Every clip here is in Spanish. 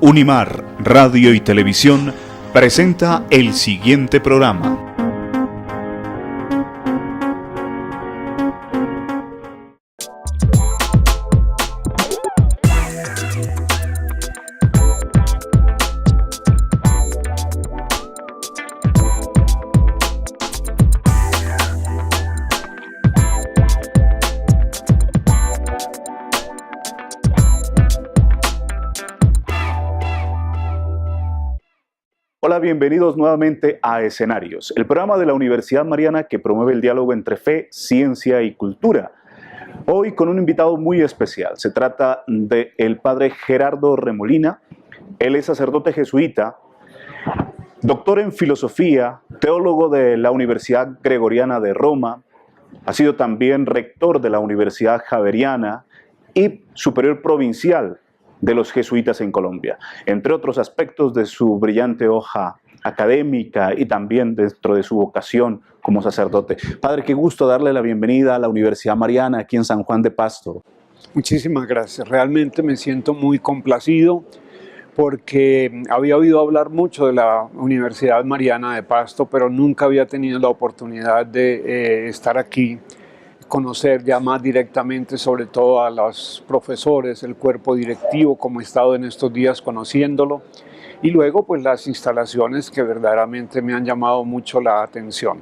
Unimar Radio y Televisión presenta el siguiente programa. Hola, bienvenidos nuevamente a Escenarios, el programa de la Universidad Mariana que promueve el diálogo entre fe, ciencia y cultura. Hoy con un invitado muy especial. Se trata del padre Gerardo Remolina. Él es sacerdote jesuita, doctor en filosofía, teólogo de la Universidad Gregoriana de Roma, ha sido también rector de la Universidad Javeriana y superior provincial de los jesuitas en Colombia, entre otros aspectos de su brillante hoja académica y también dentro de su vocación como sacerdote. Padre, qué gusto darle la bienvenida a la Universidad Mariana aquí en San Juan de Pasto. Muchísimas gracias, realmente me siento muy complacido porque había oído hablar mucho de la Universidad Mariana de Pasto, pero nunca había tenido la oportunidad de estar aquí, conocer ya más directamente sobre todo a los profesores, el cuerpo directivo, como he estado en estos días conociéndolo, y luego pues las instalaciones que verdaderamente me han llamado mucho la atención.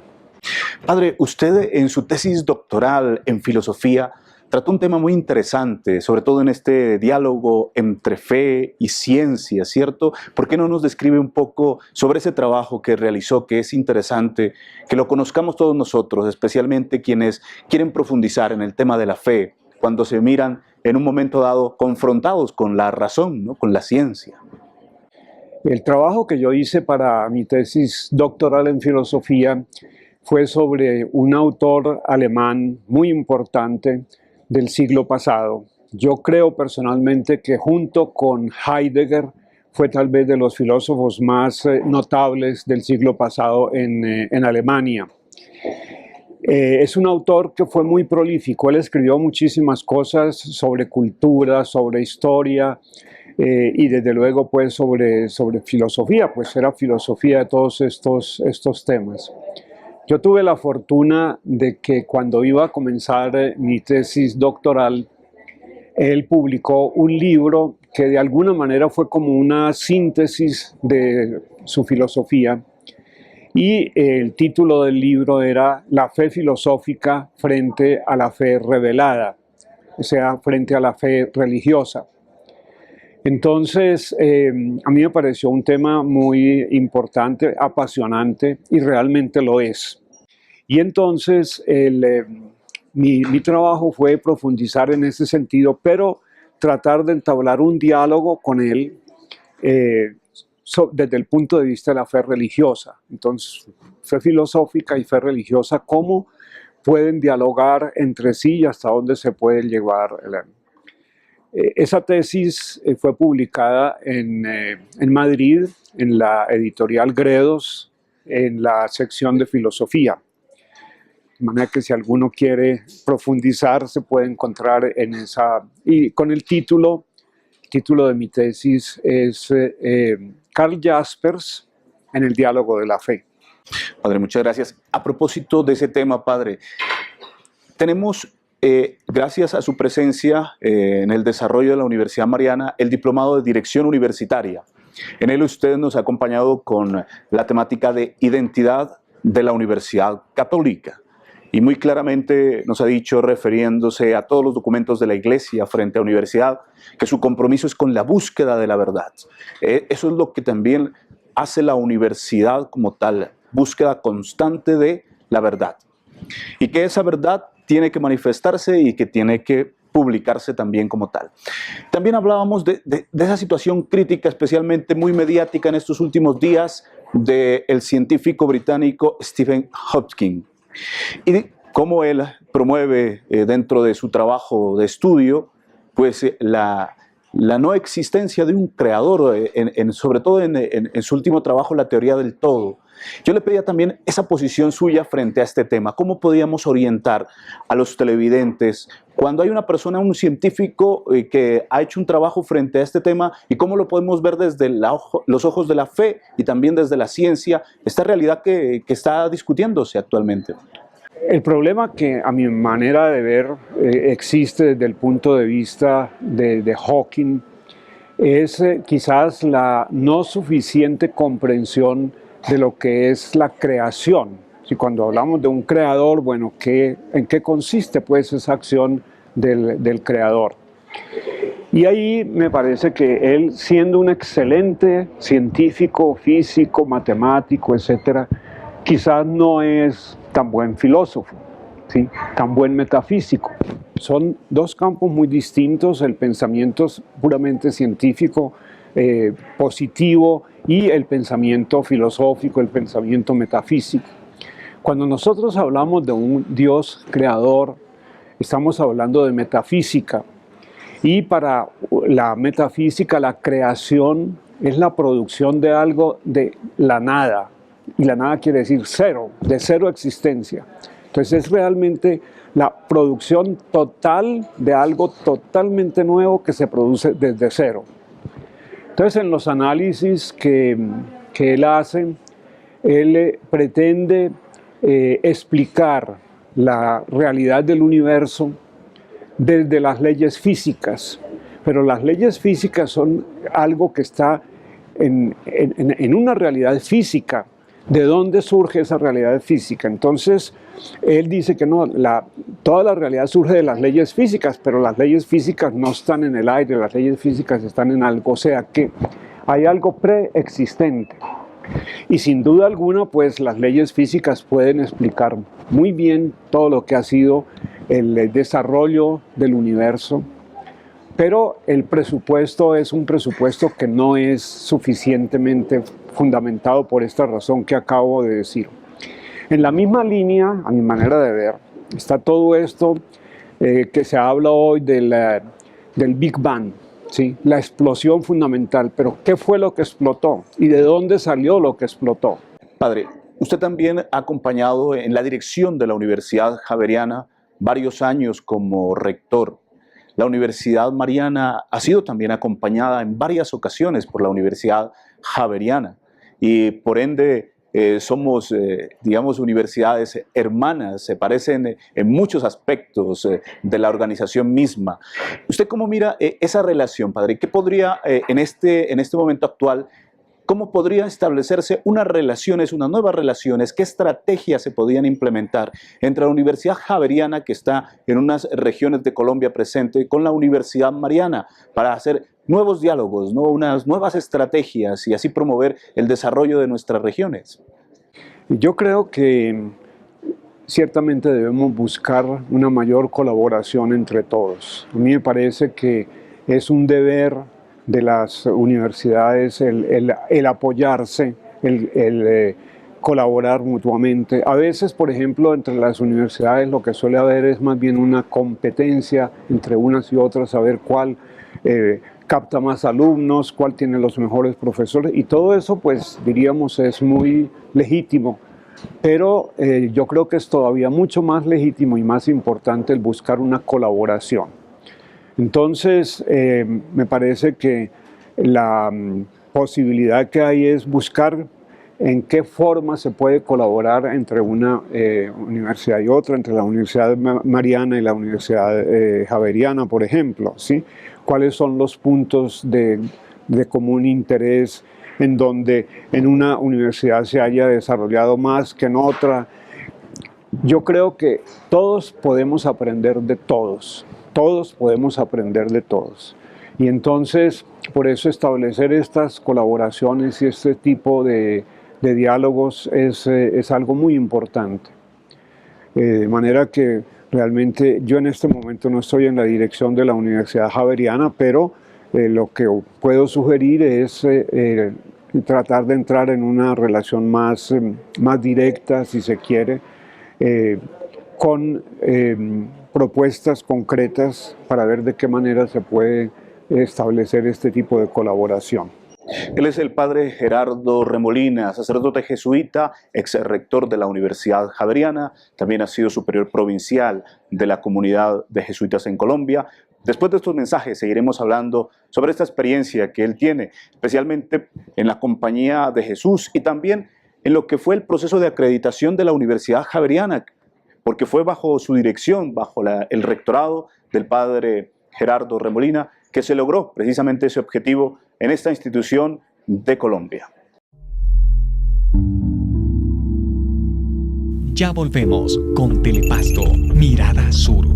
Padre, usted en su tesis doctoral en filosofía trató un tema muy interesante, sobre todo en este diálogo entre fe y ciencia, ¿cierto? ¿Por qué no nos describe un poco sobre ese trabajo que realizó, que es interesante, que lo conozcamos todos nosotros, especialmente quienes quieren profundizar en el tema de la fe, cuando se miran en un momento dado confrontados con la razón, ¿no? Con la ciencia? El trabajo que yo hice para mi tesis doctoral en filosofía fue sobre un autor alemán muy importante del siglo pasado. Yo creo personalmente que junto con Heidegger fue tal vez de los filósofos más notables del siglo pasado en Alemania. Es un autor que fue muy prolífico. Él escribió muchísimas cosas sobre cultura, sobre historia y desde luego pues sobre filosofía, pues era filosofía de todos estos temas. Yo tuve la fortuna de que cuando iba a comenzar mi tesis doctoral, él publicó un libro que de alguna manera fue como una síntesis de su filosofía, y el título del libro era La fe filosófica frente a la fe revelada, o sea, frente a la fe religiosa. Entonces, a mí me pareció un tema muy importante, apasionante, y realmente lo es. Y entonces, mi trabajo fue profundizar en ese sentido, pero tratar de entablar un diálogo con él desde el punto de vista de la fe religiosa. Entonces, fe filosófica y fe religiosa, ¿cómo pueden dialogar entre sí y hasta dónde se puede llevar? Esa tesis fue publicada en Madrid, en la editorial Gredos, en la sección de filosofía. De manera que si alguno quiere profundizar, se puede encontrar en esa. Y con el título de mi tesis es Karl Jaspers en el diálogo de la fe. Padre, muchas gracias. A propósito de ese tema, padre, tenemos, gracias a su presencia en el desarrollo de la Universidad Mariana, el diplomado de Dirección Universitaria. En él usted nos ha acompañado con la temática de identidad de la Universidad Católica. Y muy claramente nos ha dicho, refiriéndose a todos los documentos de la Iglesia frente a la universidad, que su compromiso es con la búsqueda de la verdad. Eso es lo que también hace la universidad como tal, búsqueda constante de la verdad. Y que esa verdad tiene que manifestarse y que tiene que publicarse también como tal. También hablábamos de esa situación crítica, especialmente muy mediática en estos últimos días, del científico británico Stephen Hawking. Y cómo él promueve dentro de su trabajo de estudio, pues la no existencia de un creador, sobre todo en su último trabajo, La teoría del todo. Yo le pedía también esa posición suya frente a este tema. ¿Cómo podíamos orientar a los televidentes cuando hay una persona, un científico que ha hecho un trabajo frente a este tema, y cómo lo podemos ver desde los ojos de la fe y también desde la ciencia, esta realidad que está discutiéndose actualmente? El problema que a mi manera de ver existe desde el punto de vista de Hawking es quizás la no suficiente comprensión de lo que es la creación. Si cuando hablamos de un creador, bueno, ¿en qué consiste pues esa acción del creador? Y ahí me parece que él, siendo un excelente científico, físico, matemático, etcétera, quizás no es tan buen filósofo, ¿sí? Tan buen metafísico. Son dos campos muy distintos, el pensamiento puramente científico, positivo, y el pensamiento filosófico, el pensamiento metafísico. Cuando nosotros hablamos de un Dios creador, estamos hablando de metafísica, y para la metafísica la creación es la producción de algo de la nada, y la nada quiere decir cero, de cero existencia. Entonces es realmente la producción total de algo totalmente nuevo que se produce desde cero. Entonces en los análisis que él hace, él pretende explicar la realidad del universo desde las leyes físicas, pero las leyes físicas son algo que está en una realidad física. ¿De dónde surge esa realidad física? Entonces, él dice que no, toda la realidad surge de las leyes físicas, pero las leyes físicas no están en el aire, las leyes físicas están en algo, o sea que hay algo preexistente. Y sin duda alguna, pues las leyes físicas pueden explicar muy bien todo lo que ha sido el desarrollo del universo, pero el presupuesto es un presupuesto que no es suficientemente fundamentado por esta razón que acabo de decir. En la misma línea, a mi manera de ver, está todo esto que se habla hoy del Big Bang, ¿sí? La explosión fundamental. Pero ¿qué fue lo que explotó? ¿Y de dónde salió lo que explotó? Padre, usted también ha acompañado en la dirección de la Universidad Javeriana varios años como rector. La Universidad Mariana ha sido también acompañada en varias ocasiones por la Universidad Javeriana, y por ende somos, digamos, universidades hermanas, se parecen en muchos aspectos de la organización misma. ¿Usted cómo mira esa relación, padre? ¿Qué podría en este momento actual, cómo podría establecerse unas relaciones, unas nuevas relaciones? ¿Qué estrategias se podían implementar entre la Universidad Javeriana, que está en unas regiones de Colombia presente, con la Universidad Mariana, para hacer nuevos diálogos, ¿no? Unas nuevas estrategias, y así promover el desarrollo de nuestras regiones? Yo creo que ciertamente debemos buscar una mayor colaboración entre todos. A mí me parece que es un deber de las universidades el apoyarse, el colaborar mutuamente. A veces, por ejemplo, entre las universidades lo que suele haber es más bien una competencia entre unas y otras, a ver cuál capta más alumnos, cuál tiene los mejores profesores, y todo eso, pues diríamos, es muy legítimo. Pero yo creo que es todavía mucho más legítimo y más importante el buscar una colaboración. Entonces, me parece que la posibilidad que hay es buscar en qué forma se puede colaborar entre una universidad y otra, entre la Universidad Mariana y la Universidad Javeriana, por ejemplo, ¿sí? ¿Cuáles son los puntos de común interés en donde en una universidad se haya desarrollado más que en otra? Yo creo que todos podemos aprender de todos. Todos podemos aprender de todos. Y entonces, por eso establecer estas colaboraciones y este tipo de diálogos es algo muy importante. De manera que realmente yo en este momento no estoy en la dirección de la Universidad Javeriana, pero lo que puedo sugerir es tratar de entrar en una relación más directa, si se quiere, con propuestas concretas para ver de qué manera se puede establecer este tipo de colaboración. Él es el padre Gerardo Remolina, sacerdote jesuita, ex rector de la Universidad Javeriana, también ha sido superior provincial de la comunidad de jesuitas en Colombia. Después de estos mensajes seguiremos hablando sobre esta experiencia que él tiene, especialmente en la compañía de Jesús y también en lo que fue el proceso de acreditación de la Universidad Javeriana, porque fue bajo su dirección, bajo el rectorado del padre Gerardo Remolina, que se logró precisamente ese objetivo en esta institución de Colombia. Ya volvemos con Telepasto, Mirada Sur.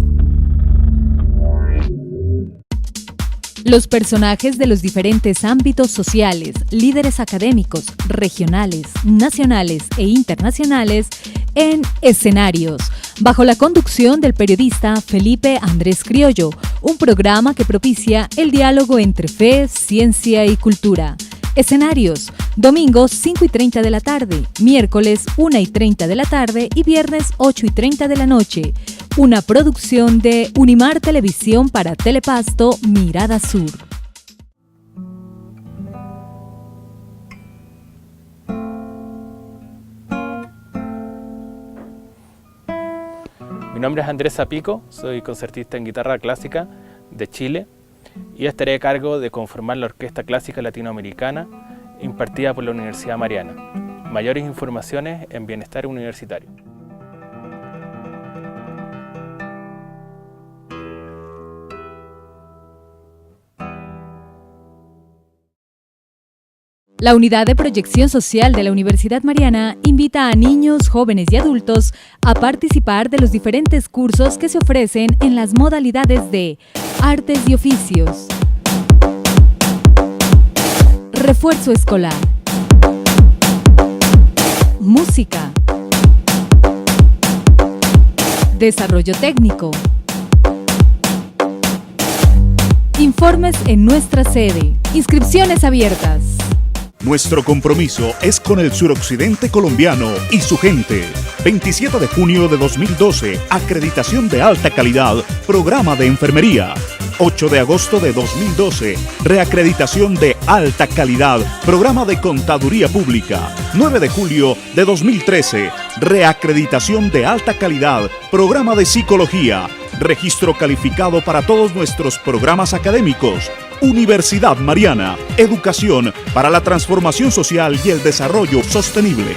Los personajes de los diferentes ámbitos sociales, líderes académicos, regionales, nacionales e internacionales en Escenarios, bajo la conducción del periodista Felipe Andrés Criollo, un programa que propicia el diálogo entre fe, ciencia y cultura. Escenarios, domingos 5:30 de la tarde, miércoles 1:30 de la tarde y viernes 8:30 de la noche. Una producción de Unimar Televisión para Telepasto, Mirada Sur. Mi nombre es Andrés Zapico, soy concertista en guitarra clásica de Chile y estaré a cargo de conformar la Orquesta Clásica Latinoamericana impartida por la Universidad Mariana. Mayores informaciones en Bienestar Universitario. La Unidad de Proyección Social de la Universidad Mariana invita a niños, jóvenes y adultos a participar de los diferentes cursos que se ofrecen en las modalidades de Artes y Oficios, Refuerzo Escolar, Música, Desarrollo Técnico. Informes en nuestra sede. Inscripciones abiertas. Nuestro compromiso es con el suroccidente colombiano y su gente. 27 de junio de 2012, acreditación de alta calidad, programa de enfermería. 8 de agosto de 2012, reacreditación de alta calidad, programa de contaduría pública. 9 de julio de 2013, reacreditación de alta calidad, programa de psicología. Registro calificado para todos nuestros programas académicos. Universidad Mariana, educación para la transformación social y el desarrollo sostenible.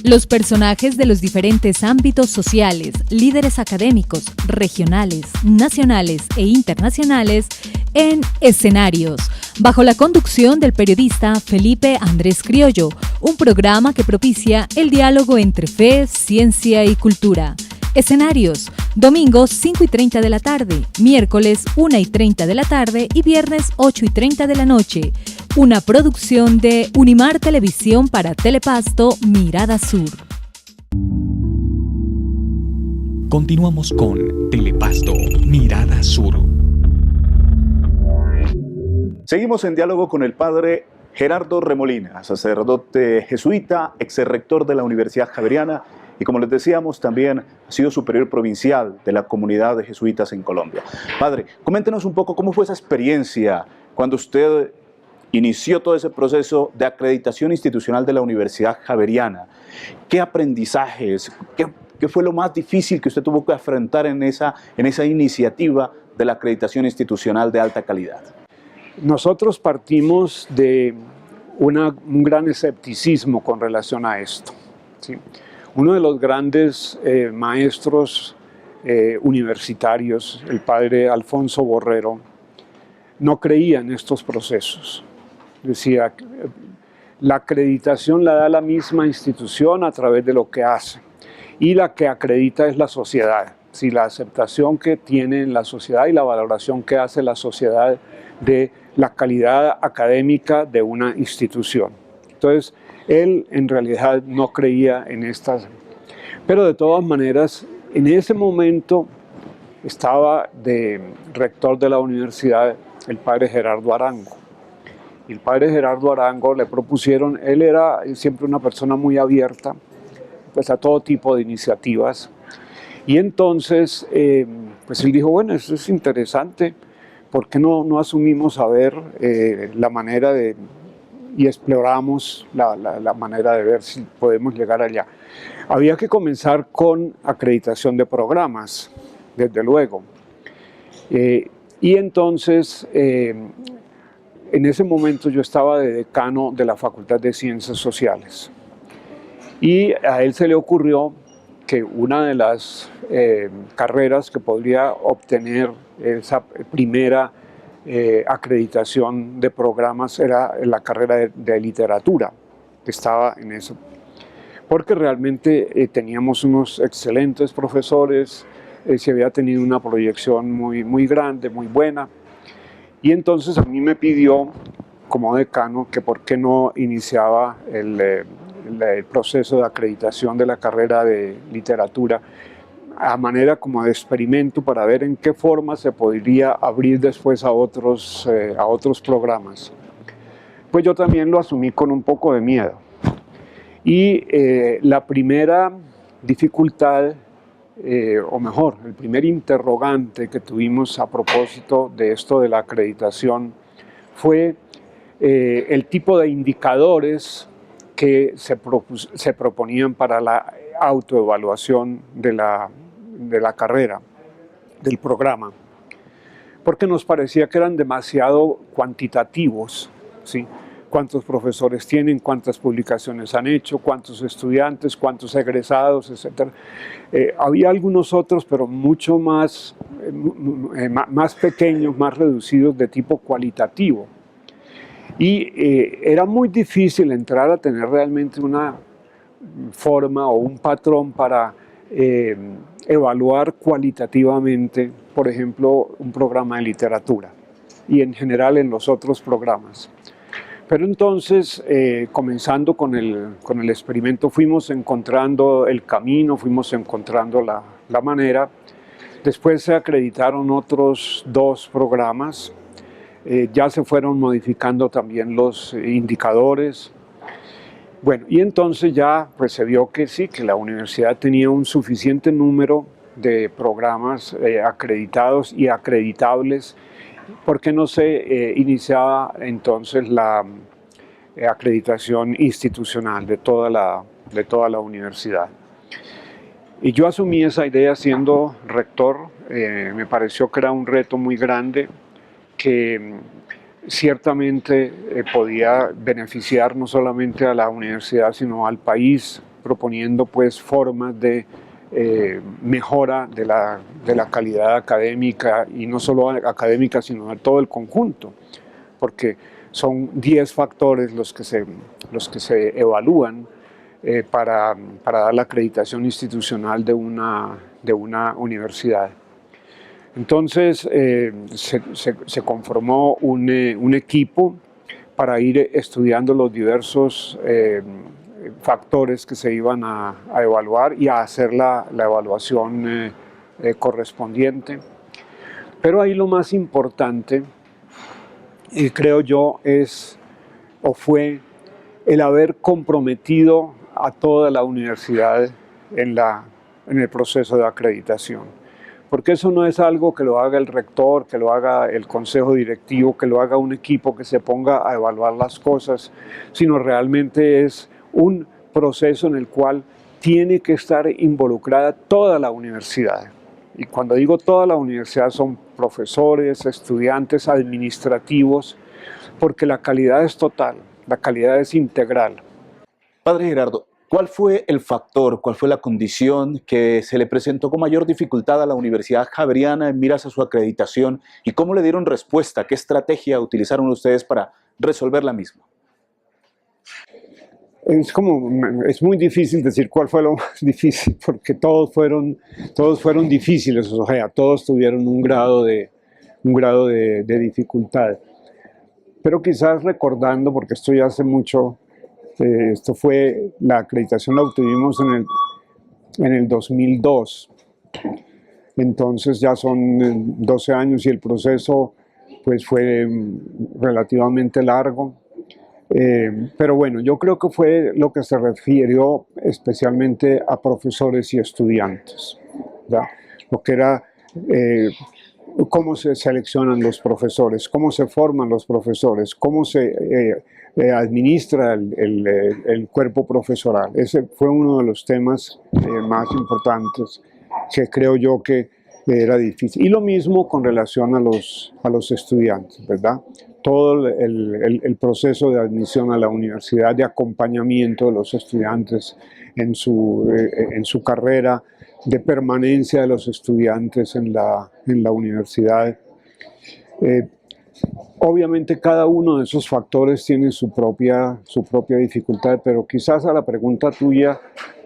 Los personajes de los diferentes ámbitos sociales, líderes académicos, regionales, nacionales e internacionales en Escenarios, bajo la conducción del periodista Felipe Andrés Criollo, un programa que propicia el diálogo entre fe, ciencia y cultura. Escenarios, domingos 5:30 de la tarde, miércoles 1:30 de la tarde y viernes 8:30 de la noche. Una producción de Unimar Televisión para Telepasto, Mirada Sur. Continuamos con Telepasto, Mirada Sur. Seguimos en diálogo con el padre Gerardo Remolina, sacerdote jesuita, ex rector de la Universidad Javeriana y, como les decíamos, también ha sido superior provincial de la comunidad de jesuitas en Colombia. Padre, coméntenos un poco cómo fue esa experiencia cuando usted inició todo ese proceso de acreditación institucional de la Universidad Javeriana. ¿Qué aprendizajes, qué fue lo más difícil que usted tuvo que afrontar en esa iniciativa de la acreditación institucional de alta calidad? Nosotros partimos de un gran escepticismo con relación a esto, ¿sí? Uno de los grandes maestros universitarios, el padre Alfonso Borrero, no creía en estos procesos. Decía, la acreditación la da la misma institución a través de lo que hace, y la que acredita es la sociedad, ¿sí? La aceptación que tiene en la sociedad y la valoración que hace la sociedad de la calidad académica de una institución. Entonces, él en realidad no creía en estas, pero de todas maneras, en ese momento estaba de rector de la universidad el padre Gerardo Arango. Y el padre Gerardo Arango le propusieron, él era siempre una persona muy abierta pues, a todo tipo de iniciativas. Y entonces, pues él dijo, bueno, eso es interesante, ¿por qué no asumimos a ver la manera de, y exploramos la manera de ver si podemos llegar allá? Había que comenzar con acreditación de programas, desde luego. Y entonces, en ese momento yo estaba de decano de la Facultad de Ciencias Sociales. Y a él se le ocurrió que una de las carreras que podría obtener esa primera acreditación de programas era la carrera de literatura, que estaba en eso. Porque realmente teníamos unos excelentes profesores, se había tenido una proyección muy grande, muy buena. Y entonces a mí me pidió, como decano, que por qué no iniciaba el proceso de acreditación de la carrera de literatura a manera como de experimento para ver en qué forma se podría abrir después a otros programas. Pues yo también lo asumí con un poco de miedo. Y la primera dificultad, o mejor, el primer interrogante que tuvimos a propósito de esto de la acreditación fue el tipo de indicadores que se proponían para la autoevaluación de la carrera, del programa, porque nos parecía que eran demasiado cuantitativos, ¿sí? Cuántos profesores tienen, cuántas publicaciones han hecho, cuántos estudiantes, cuántos egresados, etc. Había algunos otros, pero mucho más pequeños, más reducidos, de tipo cualitativo. Y era muy difícil entrar a tener realmente una forma o un patrón para evaluar cualitativamente, por ejemplo, un programa de literatura y en general en los otros programas. Pero entonces, comenzando con el experimento, fuimos encontrando el camino, fuimos encontrando la manera. Después se acreditaron otros 2 programas. Ya se fueron modificando también los indicadores. Bueno, y entonces ya pues, se vio que sí, que la universidad tenía un suficiente número de programas acreditados y acreditables. ¿Por qué no se iniciaba entonces la acreditación institucional de toda la universidad? Y yo asumí esa idea siendo rector. Me pareció que era un reto muy grande que ciertamente podía beneficiar no solamente a la universidad sino al país, proponiendo pues formas de mejora de la calidad académica, y no solo académica sino de todo el conjunto, porque son 10 factores los que se evalúan para dar la acreditación institucional de una universidad. Entonces se conformó un equipo para ir estudiando los diversos factores que se iban a evaluar y a hacer la evaluación correspondiente. Pero ahí lo más importante, creo yo, fue el haber comprometido a toda la universidad en el proceso de acreditación. Porque eso no es algo que lo haga el rector, que lo haga el consejo directivo, que lo haga un equipo que se ponga a evaluar las cosas, sino realmente es un proceso en el cual tiene que estar involucrada toda la universidad. Y cuando digo toda la universidad son profesores, estudiantes, administrativos, porque la calidad es total, la calidad es integral. Padre Gerardo, ¿cuál fue el factor, cuál fue la condición que se le presentó con mayor dificultad a la Universidad Javeriana en miras a su acreditación y cómo le dieron respuesta? ¿Qué estrategia utilizaron ustedes para resolver la misma? Es muy difícil decir cuál fue lo más difícil, porque todos fueron difíciles, o sea, todos tuvieron un grado de dificultad. Pero quizás recordando, porque esto ya hace mucho, esto fue, la acreditación la obtuvimos en el 2002, entonces ya son 12 años y el proceso pues fue relativamente largo. Pero bueno, yo creo que fue lo que se refirió especialmente a profesores y estudiantes, ¿verdad? Lo que era cómo se seleccionan los profesores, cómo se forman los profesores, cómo se administra el cuerpo profesoral. Ese fue uno de los temas más importantes que creo yo que era difícil. Y lo mismo con relación a los estudiantes, ¿verdad? Todo el proceso de admisión a la universidad, de acompañamiento de los estudiantes en su carrera, de permanencia de los estudiantes en la universidad. Obviamente cada uno de esos factores tiene su propia dificultad, pero quizás a la pregunta tuya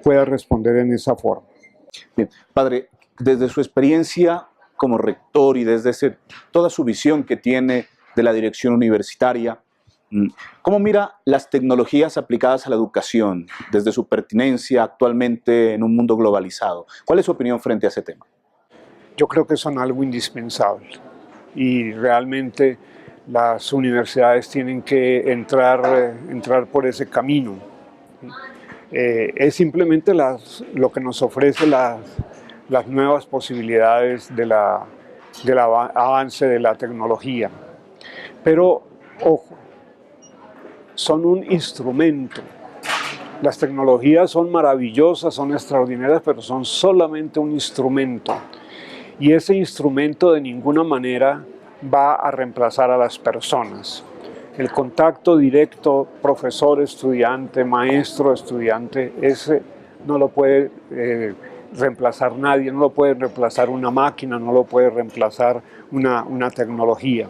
pueda responder en esa forma. Bien, padre, desde su experiencia como rector y desde toda su visión que tiene de la dirección universitaria, ¿cómo mira las tecnologías aplicadas a la educación desde su pertinencia actualmente en un mundo globalizado? ¿Cuál es su opinión frente a ese tema? Yo creo que son algo indispensable y realmente las universidades tienen que entrar por ese camino. Es simplemente lo que nos ofrece las nuevas posibilidades del avance de la tecnología. Pero, ojo, son un instrumento. Las tecnologías son maravillosas, son extraordinarias, pero son solamente un instrumento. Y ese instrumento de ninguna manera va a reemplazar a las personas. El contacto directo profesor-estudiante, maestro-estudiante, ese no lo puede reemplazar nadie, no lo puede reemplazar una máquina, no lo puede reemplazar una tecnología.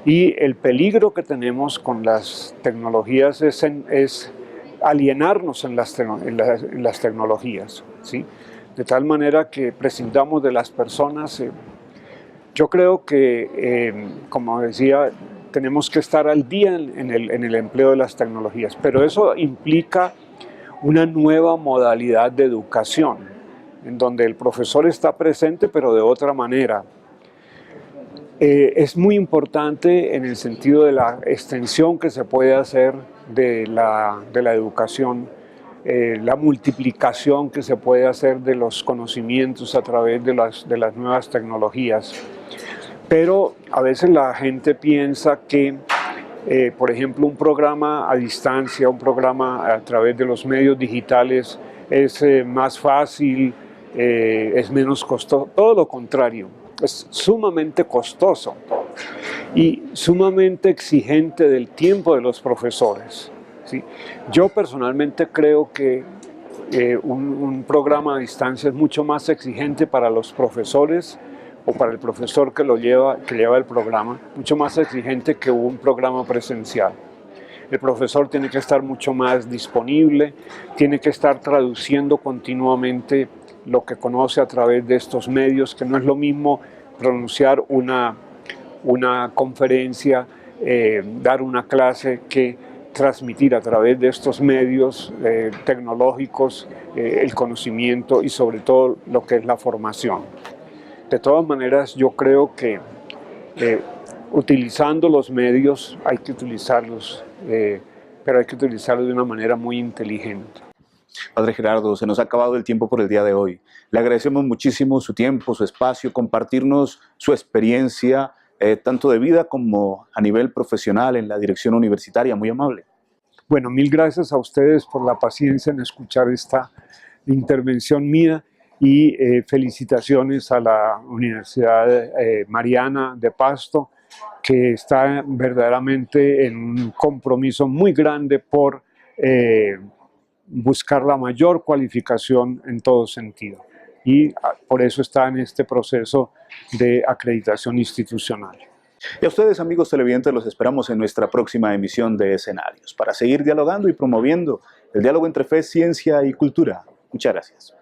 Y el peligro que tenemos con las tecnologías es alienarnos en las tecnologías, ¿sí? De tal manera que prescindamos de las personas. Yo creo que, como decía, tenemos que estar al día en el empleo de las tecnologías, pero eso implica una nueva modalidad de educación, en donde el profesor está presente, pero de otra manera. Es muy importante en el sentido de la extensión que se puede hacer de la educación, la multiplicación que se puede hacer de los conocimientos a través de las nuevas tecnologías. Pero a veces la gente piensa que, por ejemplo, un programa a distancia, un programa a través de los medios digitales es más fácil, es menos costoso. Todo lo contrario. Es sumamente costoso y sumamente exigente del tiempo de los profesores, ¿sí? Yo personalmente creo que un programa a distancia es mucho más exigente para los profesores o para el profesor que lleva el programa, mucho más exigente que un programa presencial. El profesor tiene que estar mucho más disponible, tiene que estar traduciendo continuamente lo que conoce a través de estos medios, que no es lo mismo pronunciar una conferencia, dar una clase, que transmitir a través de estos medios tecnológicos el conocimiento y sobre todo lo que es la formación. De todas maneras, yo creo que utilizando los medios hay que utilizarlos, pero hay que utilizarlos de una manera muy inteligente. Padre Gerardo, se nos ha acabado el tiempo por el día de hoy. Le agradecemos muchísimo su tiempo, su espacio, compartirnos su experiencia, tanto de vida como a nivel profesional en la dirección universitaria. Muy amable. Bueno, mil gracias a ustedes por la paciencia en escuchar esta intervención mía y felicitaciones a la Universidad Mariana de Pasto, que está verdaderamente en un compromiso muy grande por buscar la mayor cualificación en todo sentido. Y por eso está en este proceso de acreditación institucional. Y a ustedes, amigos televidentes, los esperamos en nuestra próxima emisión de Escenarios para seguir dialogando y promoviendo el diálogo entre fe, ciencia y cultura. Muchas gracias.